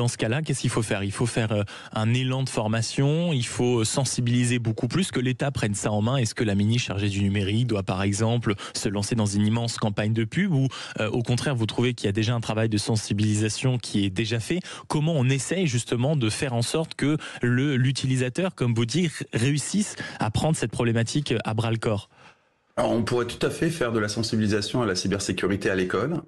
Dans ce cas-là, qu'est-ce qu'il faut faire? Il faut faire un élan de formation, il faut sensibiliser beaucoup plus, que l'État prenne ça en main. Est-ce que la ministre chargée du numérique doit par exemple se lancer dans une immense campagne de pub, ou au contraire vous trouvez qu'il y a déjà un travail de sensibilisation qui est déjà fait? Comment on essaye justement de faire en sorte que l'utilisateur, comme vous dites, réussisse à prendre cette problématique à bras le corps? Alors, on pourrait tout à fait faire de la sensibilisation à la cybersécurité à l'école.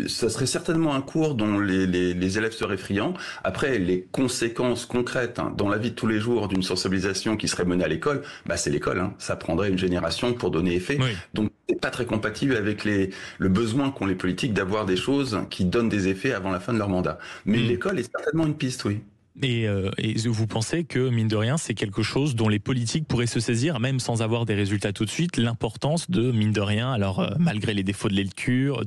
Ça serait certainement un cours dont les élèves seraient friands. Après, les conséquences concrètes dans la vie de tous les jours d'une sensibilisation qui serait menée à l'école, c'est l'école. Ça prendrait une génération pour donner effet. Oui. Donc, c'est pas très compatible avec le besoin qu'ont les politiques d'avoir des choses qui donnent des effets avant la fin de leur mandat. Mais l'école est certainement une piste, oui. Et vous pensez que, mine de rien, c'est quelque chose dont les politiques pourraient se saisir, même sans avoir des résultats tout de suite, l'importance de, mine de rien, alors malgré les défauts de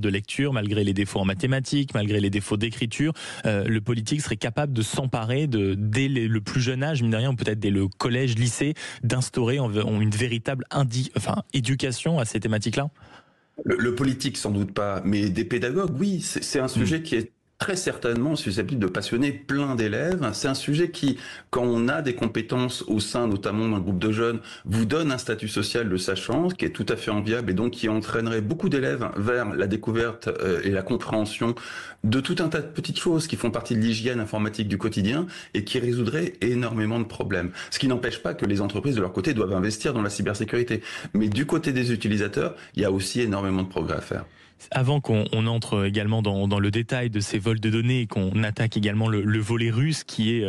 lecture, malgré les défauts en mathématiques, malgré les défauts d'écriture, le politique serait capable de s'emparer dès le plus jeune âge, mine de rien, ou peut-être dès le collège, lycée, d'instaurer une véritable éducation à ces thématiques-là? Le politique, sans doute pas, mais des pédagogues, oui, c'est un sujet qui est très certainement susceptible de passionner plein d'élèves. C'est un sujet qui, quand on a des compétences au sein notamment d'un groupe de jeunes, vous donne un statut social de sachant, qui est tout à fait enviable et donc qui entraînerait beaucoup d'élèves vers la découverte et la compréhension de tout un tas de petites choses qui font partie de l'hygiène informatique du quotidien et qui résoudraient énormément de problèmes. Ce qui n'empêche pas que les entreprises de leur côté doivent investir dans la cybersécurité. Mais du côté des utilisateurs, il y a aussi énormément de progrès à faire. Avant qu'on entre également dans le détail de ces vols de données et qu'on attaque également le volet russe qui est